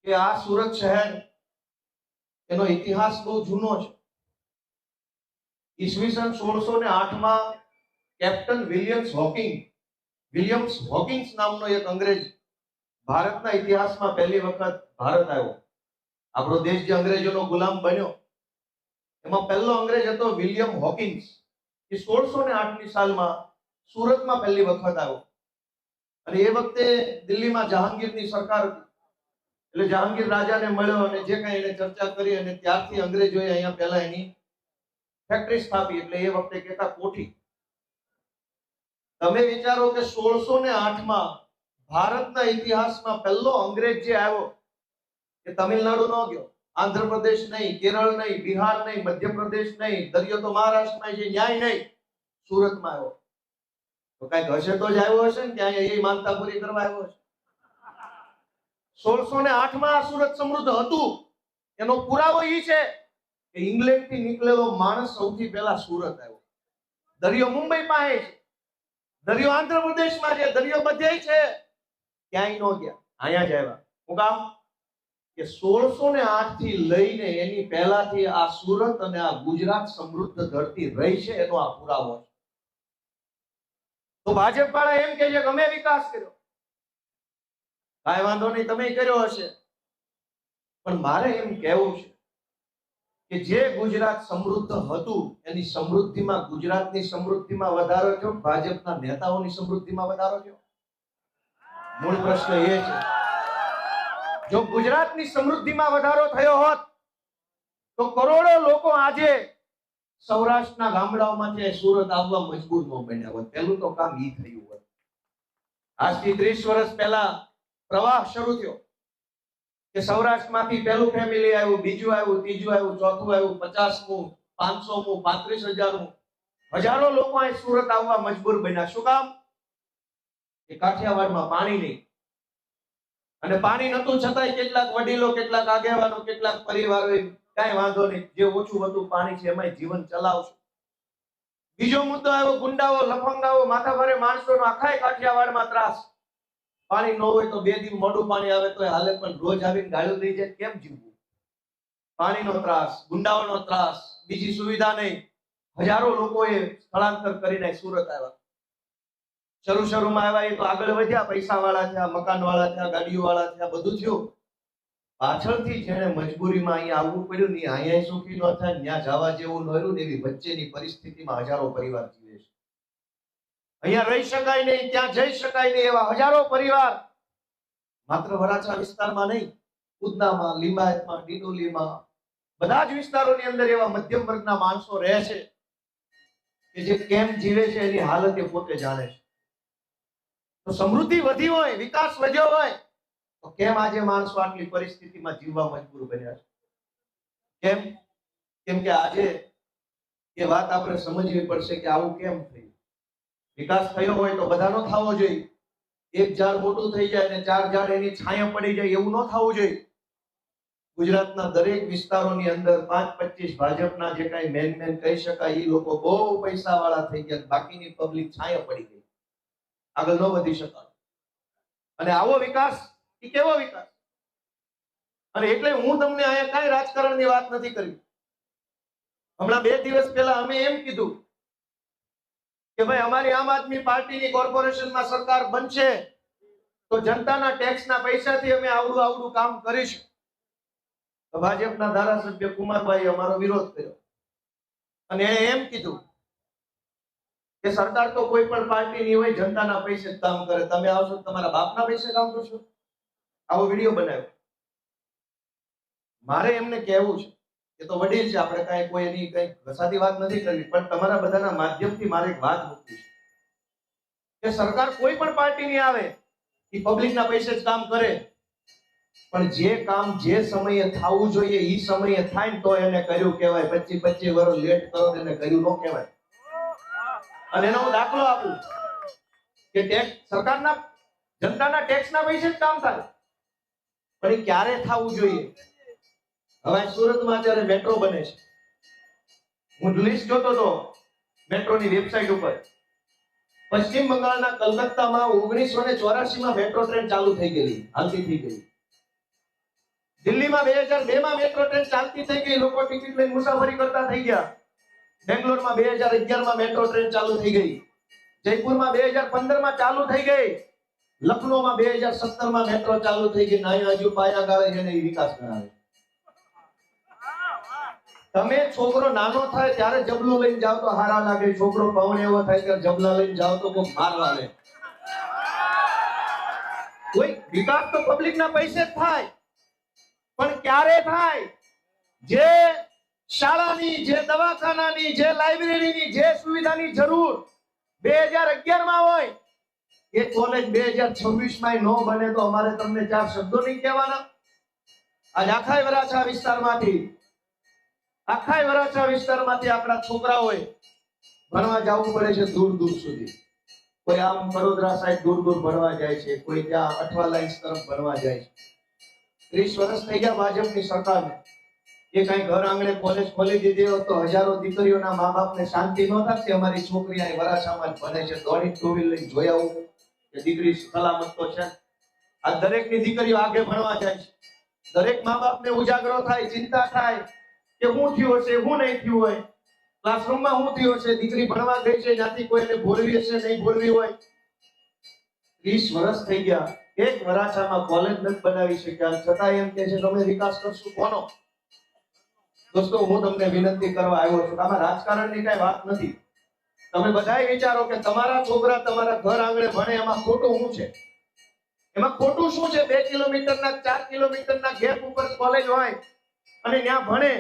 કે આ સુરત શહેર એનો ઇતિહાસ બહુ જૂનો છે. ઈસવીસન 1608 માં કેપ્ટન વિલિયમ્સ હોકિંગ્સ નામનો એક અંગ્રેજ ભારતના ઇતિહાસમાં પહેલી વખત ભારત આવ્યો. આપણો દેશ જે અંગ્રેજોનો ગુલામ બન્યો એમાં પહેલો અંગ્રેજ હતો વિલિયમ હોકિંગ્સ. એ 1608 ની સાલમાં સુરતમાં પહેલી વખત આવ્યો અને એ વખતે દિલ્હીમાં જહાંગીરની સરકાર હતી. એટલે જહાંગીર રાજાને મળ્યો અને જે કઈ એને ચર્ચા કરી અને ત્યારથી અંગ્રેજોએ અહીંયા પહેલા એની ફેક્ટરી સ્થાપી. એટલે એ વખતે કહેતા કોઠી. તમે વિચારો કે 1608 માં ભારતના ઇતિહાસમાં પહેલો અંગ્રેજ જે આવ્યો એ તમિલનાડુ નો ગયો, આંધ્રપ્રદેશ નહીં, કેરળ નહીં, બિહાર નહીં, મધ્યપ્રદેશ નહીં, દરિયો તો મહારાષ્ટ્રમાં છે, ન્યાય નહીં, સુરતમાં આવ્યો. તો કઈક હશે તો જ આવ્યો હશે ને, ત્યાં એ માનતા પૂરી કરવા આવ્યો હશે. 1608 માં સુરત સમૃદ્ધ હતું એનો પુરાવો એ છે કે ઇંગ્લેન્ડ થી નીકળેલો માણસ સૌથી પહેલા સુરત આવ્યો. દરિયો મુંબઈ પાસે છે, દરિયો આંધ્રપ્રદેશમાં છે, દરિયો બધે છે, ક્યાંય નો ગયા, અહીંયા જ આવ્યા. હું કામ કે 1608 થી લઈને એની પહેલાથી આ સુરત અને આ ગુજરાત સમૃદ્ધ ધરતી રહી છે એનો આ પુરાવો છે. તો ભાજપ વાળા એમ કે છે કે અમે વિકાસ કર્યો. કાંઈ વાંધો નહીં, તમે કર્યો હશે, પણ મારે એમ કહેવું છે કે જે ગુજરાત સમૃદ્ધ હતું એની સમૃદ્ધિમાં, ગુજરાતની સમૃદ્ધિમાં વધારો થયો, ભાજપના નેતાઓની સમૃદ્ધિમાં વધારો થયો? મૂળ પ્રશ્ન એ છે. જો ગુજરાતની સમૃદ્ધિમાં વધારો થયો હોત તો કરોડો લોકો આજે સૌરાષ્ટ્રના ગામડાઓમાંથી સુરત આવવા મજબૂર ન બન્યા હોત. પહેલું તો કામ ઈ થયું હોત. આજથી 30 વર્ષ પહેલા પ્રવાહ શરૂ થયો કે સૌરાષ્ટ્રમાંથી પહેલું ફેમિલી આવ્યું, બીજું આવ્યું, ત્રીજું આવ્યું, ચોથું આવ્યું, 50મું, 500મું, 35,000મું, હજારો લોકો અહીં સુરત આવવા મજબૂર બન્યા. શું કામ? કે કાઠિયાવાડમાં પાણી નહીં. અને પાણી નતું છતાંય કેટલાક વડીલો, કેટલાક આગેવાનો, કેટલાક પરિવારોએ કાંઈ વાંધો નહીં, જે ઓછું હતું પાણી છે એમાં જીવન ચલાવશું. બીજો મુદ્દો આવ્યો ગુંડાઓ, લફંગાઓ, માથાભારે માણસોનો આખા કાઠિયાવાડમાં ત્રાસ. પાણી ન હોય તો 2 દિવસ મોડું પાણી આવે તો હાલે, પણ રોજ આવીને ગાળ્યો દઈ જાય, કેમ જીવવું? પાણીનો ત્રાસ, ગુંડાઓનો ત્રાસ, બીજી સુવિધા નહીં. હજારો લોકોએ સ્થળાંતર કરીને સુરત આવ્યા. શરૂમાં આવ્યા એ તો આગળ વધ્યા, પૈસા વાળા થયા, મકાન વાળા થયા, ગાડીઓ વાળા થયા, બધું થયું. પાછળથી જેને મજબૂરીમાં અહીંયા આવવું પડ્યું ને અહીંયા સુખી ન થાય, ત્યાં જવા જેવું ન રહ્યું ને એવી વચ્ચેની પરિસ્થિતિમાં હજારો પરિવાર જીવે છે. અહીંયા રહી શકાય નહીં, ત્યાં જઈ શકાય નહીં એવા હજારો પરિવાર માત્ર વરાછા વિસ્તારમાં નહીં, ઉધનામાં, લિંબાયતમાં, ડિંડોલીમાં, બધા જ વિસ્તારોની અંદર એવા મધ્યમ વર્ગના માણસો રહે છે કે જે કેમ જીવે છે એની હાલત એ પોતે જાણે છે. તો સમૃદ્ધિ વધી હોય, વિકાસ વધ્યો હોય તો કેમ આજે માણસો આટલી પરિસ્થિતિમાં જીવવા મજબૂર બન્યા છે? કેમ? કેમ કે આજે એ વાત આપણે સમજવી પડશે કે આવું કેમ થયું. વિકાસ થયો હોય તો બધાનો થવો જોઈએ. એક ઝાડ મોટું થઈ જાય અને 4 ઝાડ એની છાયા પડી જાય એવું ન થવું જોઈએ. ગુજરાતના દરેક વિસ્તારોની અંદર 5-25 ભાજપના જે કઈ મેન કહી શકાય એ લોકો બહુ પૈસા વાળા થઈ ગયા, બાકીની પબ્લિક છાયા પડી ગઈ, આગળ ન વધી શકાય. અને આવો વિકાસ એ કેવો વિકાસ? અને એટલે હું તમને અહીંયા કઈ રાજકારણની વાત નથી કરી. હમણાં 2 દિવસ પહેલા અમે એમ કીધું કે ભાઈ અમારી આમ આદમી પાર્ટીની કોર્પોરેશનમાં સરકાર બનશે તો જનતાના ટેક્સના પૈસાથી અમે આવડું કામ કરીશું. તો ભાજપના ધારાસભ્ય કુમારભાઈ અમારો વિરોધ કર્યો અને એણે એમ કીધું કે સરકાર તો કોઈ પણ પાર્ટીની હોય, જનતાના પૈસે જ કામ કરે, તમે આવશો તમારા બાપના પૈસે કામ કરશો? આવો વિડીયો બનાવ્યો. મારે એમને કહેવું છે કે તો વડીલ છે, આપણે કઈ કોઈ એની કઈ ઘસાતી વાત નથી કરવી, પણ તમારા બધાના માધ્યમથી મારે એક વાત મૂકવી છે કે સરકાર કોઈ પણ પાર્ટીની આવે એ પબ્લિકના પૈસે જ કામ કરે, પણ જે કામ જે સમયે થવું જોઈએ એ સમયે થાય ને તો એને કર્યું કહેવાય. 25 વર્ષ લેટ કરો એને કર્યું ન કહેવાય. અને એનો હું દાખલો આપું કે ટેક્સ, સરકારના, જનતાના ટેક્સના પૈસે જ કામ થાય, પણ એ ક્યારે થવું જોઈએ? હવે સુરતમાં અત્યારે મેટ્રો બને છે. હું લિસ્ટ જોતો હતો મેટ્રોની વેબસાઇટ ઉપર. પશ્ચિમ બંગાળના કલકત્તામાં 1984 માં મેટ્રો ટ્રેન ચાલુ થઈ ગયેલી, હાલતી થઈ ગઈ. દિલ્હીમાં 2002 માં મેટ્રો ટ્રેન ચાલતી થઈ ગઈ, લોકો ટિકિટ લઈને મુસાફરી કરતા થઈ ગયા. બેંગ્લોરમાં 2011 માં મેટ્રો ટ્રેન ચાલુ થઈ ગઈ. જયપુરમાં 2015 માં ચાલુ થઈ ગઈ. લખનૌમાં 2017 માં મેટ્રો ચાલુ થઈ ગઈ. નાય હજુ પાયા ગાળે છે ને એ વિકાસ કરાવે. તમે છોકરો નાનો થાય ત્યારે જબલું લઈને જાવ તો હારા લાગે, છોકરો પવન એવો થાય ત્યારે જબલા લઈને જાવ તો કોઈ મારવા લે. કોઈ વિકાસ તો પબ્લિકના પૈસે જ થાય, પણ ક્યારે થાય? જે શાળાની, જે દવાખાનાની, જે લાઇબ્રેરીની, જે સુવિધાની જરૂર 2011 માં હોય એ કોલેજ 2026 માં ન બને તો અમારે તમને ચાર શબ્દો નહીં કહેવાના. આજ આખા વરાછા વિસ્તારમાંથી આપણા છોકરાઓએ ભણવા જવું પડે છે દૂર દૂર સુધી. કોઈ આમ વડોદરા સાઈડ દૂર દૂર ભણવા જાય છે, કોઈ ત્યાં અઠવા લાઇન્સ તરફ ભણવા જાય છે. 30 વર્ષ થઈ ગયા ભાજપની સરકારને. એ કઈ ઘર આંગણે કોલેજ ખોલી દીધી હોત તો હજારો દીકરીઓના મા બાપને શાંતિ ન થાત કે અમારી છોકરી અહીં વરાછામાં જ ભણે છે. દોડી ટુ વ્હીલ લઈને જોઈ આવું કે દીકરી સલામત તો છે. આ દરેકની દીકરીઓ આગે ભણવા જાય છે. દરેક મા બાપને ઉજાગરો થાય, ચિંતા થાય કે શું થયું હશે, શું નહીં થયું હોય, ક્લાસરૂમમાં શું થયું હશે, દીકરી ભણવા ગઈ છે ત્યાંથી કોઈને ભોળવી હશે, નહીં ભોળવી હોય. 30 વર્ષ થઈ ગયા, એક વરાછામાં કોલેજ નથી બનાવી શક્યા, છતાં એમ કે છે તમે વિકાસ કરશું. કોનો? દોસ્તો, હું તમને વિનંતી કરવા આવ્યો છું. આમાં રાજકારણની કઈ વાત નથી. તમે બધાય વિચારો કે તમારા છોકરા તમારા ઘર આંગણે ભણે, એમાં ખોટું શું છે? એમાં ખોટું શું છે? 2 કિલોમીટરના 4 કિલોમીટરના ગેપ ઉપર કોલેજ હોય અને ત્યાં ભણે.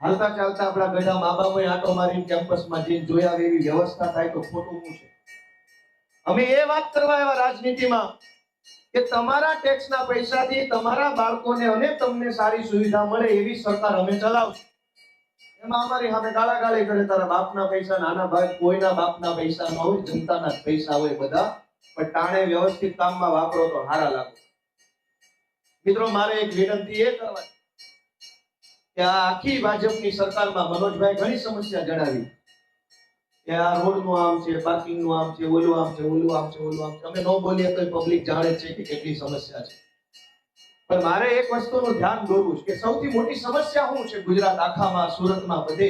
હાલતા ચાલતા આપણા ગઢા મા બાપોએ આંટો મારીને કેમ્પસમાં જઈને જોયા એવી વ્યવસ્થા થાય તો ખોટું શું છે? અમે એ વાત કરવા આવ્યા રાજનીતિમાં કે તમારા ટેક્સના પૈસાથી તમારા બાળકોને અને તમને સારી સુવિધા મળે એવી સરકાર અમે ચલાવશું. એમાં અમારી સામે ગાળાગાળી કરે, તારા બાપના પૈસા. નાના ભાઈ, કોઈના બાપના પૈસા ન હોય, જનતાના જ પૈસા હોય બધા, પણ ટાણે વ્યવસ્થિત કામમાં વાપરો તો હારા લાગો. મિત્રો, મારે એક વિનંતી એ કરવાની કે આ આખી ભાજપની સરકારમાં મનોજભાઈ ઘણી સમસ્યા જણાવી કે આ રોડનું આમ છે, પાર્કિંગનું આમ છે, ઓલું આમ છે, ઓલું આમ છે, ઓલું આમ છે. અમે ન બોલીએ તો પબ્લિક જાણે છે કે કેટલી સમસ્યા છે. પણ મારે એક વસ્તુનું ધ્યાન દોરવું છે કે સૌથી મોટી સમસ્યા શું છે ગુજરાત આખામાં, સુરતમાં, બધે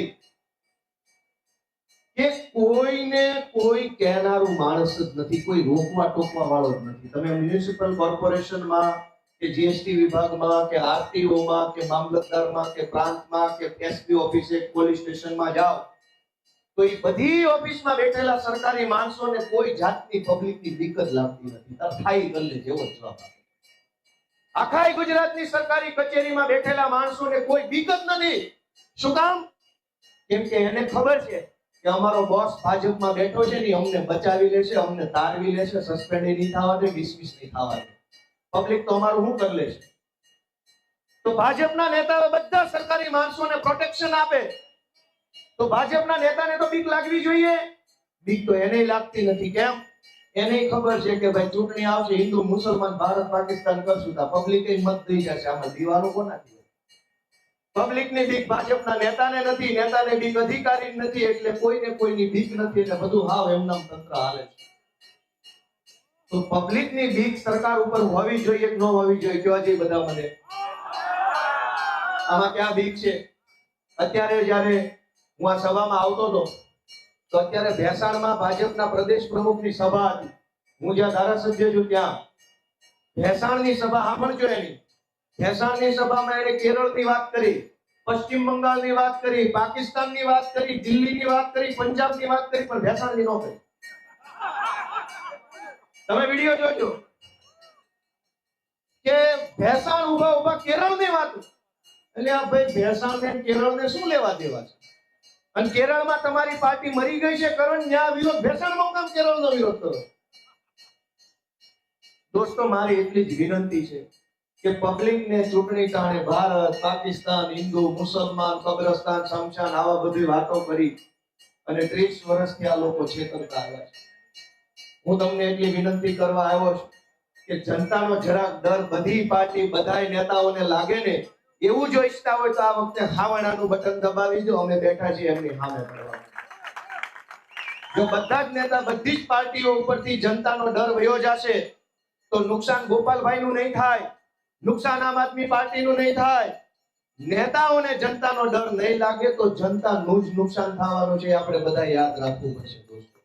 કે કોઈને કોઈ કહેનારું માણસ જ નથી, કોઈ રોકવા ટોકવા વાળો જ નથી. તમે મ્યુનિસિપલ કોર્પોરેશનમાં કે જીએસટી વિભાગમાં કે આરટીઓમાં કે મામલતદારમાં કે પ્રાંતમાં કે એસપી ઓફિસે, પોલીસ સ્ટેશનમાં જાઓ તો એ બધી ઓફિસમાં બેઠેલા સરકારી માણસોને કોઈ જાતની પબ્લિકની દિક્કત લાગતી નથી. થાય કરી લે જેવો જવાબ આપે. આખા ગુજરાતની સરકારી કચેરીમાં બેઠેલા માણસોને કોઈ દિક્કત નથી. શું કામ? કેમ કે એને ખબર છે કે અમારો બોસ ભાજપમાં બેઠો છે ને, અમને બચાવી લેશે, અમને તારવી લેશે, સસ્પેન્ડ નહીં થવા દે, ડિસમિસ નહીં થવા દે. પબ્લિક તો અમારું શું કરી લેશે? તો ભાજપના નેતાઓ બધા સરકારી માણસોને પ્રોટેક્શન આપે તો ભાજપના નેતાને તો બીક લાગવી જોઈએ. બીક તો એને લાગતી નથી. કેમ? એને ખબર છે કે ભાઈ ચૂંટણી આવશે, હિન્દુ મુસલમાન ભારત પાકિસ્તાન કરશું તો પબ્લિક મત દઈ જશે. આમાં દીવાનું કોનાથી? પબ્લિકની બીક ભાજપના નેતાને નથી, નેતાને બીક અધિકારી નથી, એટલે કોઈને કોઈની બીક નથી, એટલે બધું હાવ એમનામ તંત્ર હાલે છે. તો પબ્લિકની બીક સરકાર ઉપર હોવી જોઈએ કે ન હોવી જોઈએ? કેવા છે બધા મને? આમાં ક્યાં બીક છે? અત્યારે જ્યારે હું આ સભામાં આવતો હતો તો અત્યારે ભેસાણમાં ભાજપના પ્રદેશ પ્રમુખની સભા હતી. હું જ્યાં ધારાસભ્ય છું ત્યાં ભેસાણની સભા સાંભળજો. એની ભેસાણની સભામાં એને કેરળની વાત કરી, પશ્ચિમ બંગાળની વાત કરી, પાકિસ્તાનની વાત કરી, દિલ્હીની વાત કરી, પંજાબની વાત કરી, પણ ભેસાણની ન કરી. તમે વિડીયો જોજો કે ભેસાણ ઉભા કેરળની વાત. એટલે આ ભાઈ ભેસાણ ને કેરળ ને શું લેવા દેવા છે? અને કેરળમાં તમારી પાર્ટી મરી ગઈ છે, કરો ન્યા વિરોધ. ભેસાણમાં કામ કેરળનો વિરોધ કરો? દોસ્તો, મારી એટલી જ વિનંતી છે કે પબ્લિકને ચૂંટણી ટાણે ભારત, પાકિસ્તાન, હિન્દુ, મુસલમાન, કબ્રસ્તાન, શમશાન આવા બધી વાતો કરી અને 30 વર્ષથી આ લોકો છેતરતા આવ્યા છે. હું તમને એટલી વિનંતી કરવા આવ્યો છું કે જનતાનો જરાક ડર બધી પાર્ટી, બધાય નેતાઓને લાગે ને, એવું જો ઈચ્છતા હોય તો આ વખતે હાવણાનું બટન દબાવી દો. અમે બેઠા છીએ એમની સામે કરવા. જો બધા જ નેતા, બધી જ પાર્ટીઓ ઉપરથી જનતાનો ડર વયો જશે તો નુકસાન ગોપાલભાઈ નું નહીં થાય, નુકસાન આમ આદમી પાર્ટીનું નહીં થાય, નેતાઓને જનતાનો ડર નહીં લાગે તો જનતાનું જ નુકસાન થવાનું છે. આપણે બધા યાદ રાખવું પડશે દોસ્તો.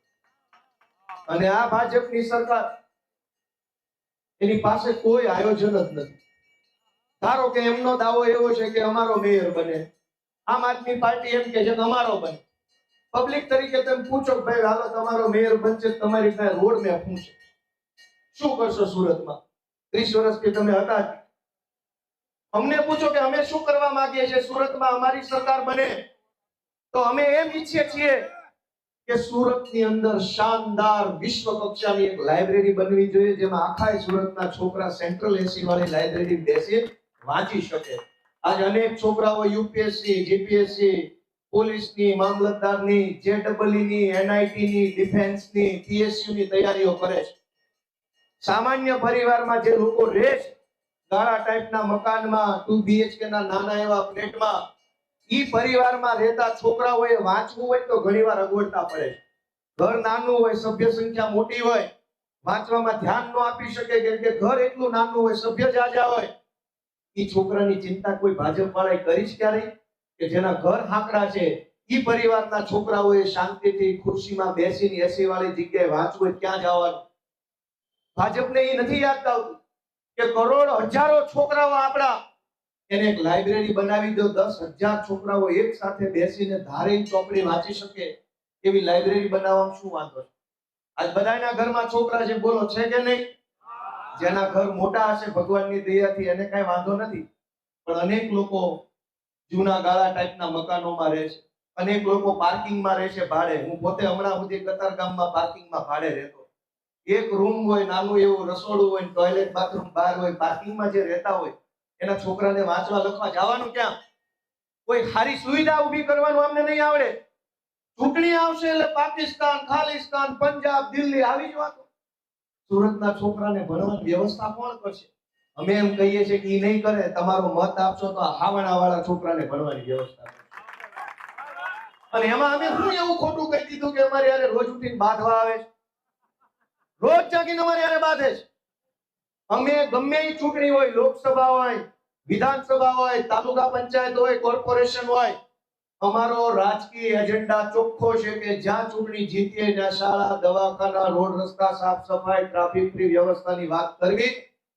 અને આ ભાજપની સરકાર, એની પાસે કોઈ આયોજન જ નથી. ધારો કે એમનો દાવો એવો છે કે અમારો મેયર બને, આમ આદમી પાર્ટી એમ કે છે કે અમારો બને. પબ્લિક તરીકે તમે પૂછો કે ભાઈ હાલો તમારો મેયર બનશે, તમારી પાસે રોડ મેપ શું છે? શું કરશો સુરતમાં? 30 વર્ષથી તમે હતા. અમને પૂછો કે અમે શું કરવા માંગીએ છીએ સુરતમાં અમારી સરકાર બને, તો અમે એમ ઈચ્છીએ છીએ કે સુરતની અંદર શાનદાર વિશ્વ કક્ષાની એક લાઇબ્રેરી બનવી જોઈએ, જેમાં આખા સુરતના છોકરા સેન્ટ્રલ એસી વાળી લાઇબ્રેરી બેસી વાંચી શકે. આજે અનેક છોકરાઓ યુપીએસસી, જીપીએસસી, પોલીસની, મામલતદારની, જેડબલઈની, એનઆઈટીની, ડિફેન્સની, પીએસયુની તૈયારીઓ કરે છે. સામાન્ય પરિવારમાં જે લોકો રહે છે, ગાળા ટાઈપના મકાનમાં, 2 BHK ના નાના એવા ફ્લેટમાં, ઈ પરિવારમાં રહેતા છોકરાઓએ વાંચવું હોય તો ઘણીવાર અગવડતા પડે છે. ઘર નાનું હોય, સભ્ય સંખ્યા મોટી હોય, વાંચવામાં ધ્યાન ન આપી શકે કેમ કે ઘર એટલું નાનું હોય, સભ્ય જાજા હોય. ઈ છોકરાની ચિંતા કોઈ ભાજપ વાળાએ કરી છે ક્યારે? કે જેના ઘર હાંકડા છે, ઈ પરિવારના છોકરાઓએ શાંતિથી ખુરશીમાં બેસીને એસી વાળી જગ્યાએ વાંચવું હોય ક્યાં જવાનું? ભાજપને એ નથી યાદ આવતું કે કરોડ હજારો છોકરાઓ આપણા, એને એક લાઇબ્રેરી બનાવી દો, 10,000 છોકરાઓ એક સાથે બેસીને ધારી ચોપડી વાંચી શકે એવી લાઇબ્રેરી બનાવવામાં શું વાંધો છે? આજ બધાના ઘરમાં છોકરા છે, બોલો છે કે નહીં? જેના ઘર મોટા હશે ભગવાનની દયાથી એને કઈ વાંધો નથી, પણ અનેક લોકો જૂના ગાળા ટાઈપના મકાનોમાં રહે છે, અનેક લોકો પાર્કિંગમાં રહે છે ભાડે. હું પોતે હમણાં સુધી કતારગામમાં પાર્કિંગમાં ભાડે રહેતો. એક રૂમ હોય, નાનું એવું રસોડું હોય, ટોયલેટ બાથરૂમ બહાર હોય, પાર્કિંગમાં જે રહેતા હોય એના છોકરાને વાંચવા લખવા જવાનું ક્યાં? કોઈ સારી સુવિધા ઊભી કરવાનું અમને નહીં આવડે. ચૂંટણી આવશે એટલે પાકિસ્તાન, ખાલિસ્તાન, પંજાબ, દિલ્હી આવી જ વાતો. સુરતના છોકરાને ભણવાની વ્યવસ્થા કોણ કરશે? અમે એમ કહીએ છીએ કે ઈ નહીં કરે, તમારો મત આપશો તો હાવણા વાળા છોકરાને ભણવાની વ્યવસ્થા કરશે. અને એમાં અમે શું એવું ખોટું કહી દીધું કે અમારે યારે રોજ ઉઠીને બાંધવા આવે છે, રોજ જાગીને અમારે યારે બાંધે છે? અમે ગમે એ ચૂંટણી હોય, લોકસભા હોય, વિધાનસભા હોય, તાલુકા પંચાયત હોય, કોર્પોરેશન હોય, અમારો રાજકીય એજન્ડા ચોખ્ખો છે કે જ્યાં ચૂંટણી જીતીએ ત્યાં શાળા, દવાખાના, રોડ રસ્તા, સાફ સફાઈ, ટ્રાફિક ફ્રી વ્યવસ્થાની વાત કરવી.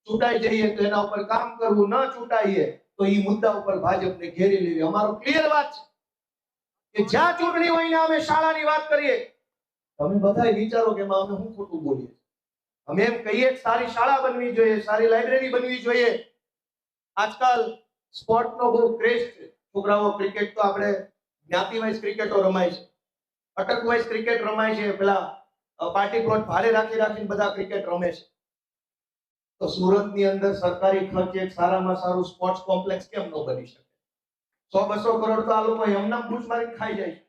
ચૂંટાઈ જઈએ તો એના ઉપર કામ કરવું, ન ચૂંટાઈએ તો એ મુદ્દા ઉપર ભાજપને ઘેરી લેવી. અમારો ક્લિયર વાત છે કે જ્યાં ચૂંટણી હોય ને અમે શાળાની વાત કરીએ. તમે બધા વિચારો કે અમે શું ખોટું બોલીએ? અમે એમ કહીએ કે સારી શાળા બનવી જોઈએ, સારી લાઇબ્રેરી બનવી જોઈએ. આજકાલ સ્પોર્ટનો બહુ ક્રેઝ છે. છોકરાઓ ક્રિકેટ તો આપણે જ્ઞાતિ વાઇઝ ક્રિકેટો રમાય છે, અટક વાઇઝ ક્રિકેટ રમાય છે, પેલા પાર્ટી પ્લોટ ભાડે રાખીને બધા ક્રિકેટ રમે છે. તો સુરતની અંદર સરકારી ખર્ચે એક સારામાં સારું સ્પોર્ટ્સ કોમ્પ્લેક્સ કેમ ન બની શકે? 100-200 કરોડ તો આ લોકો એમના બૂચ મારીને ખાઈ જાય છે.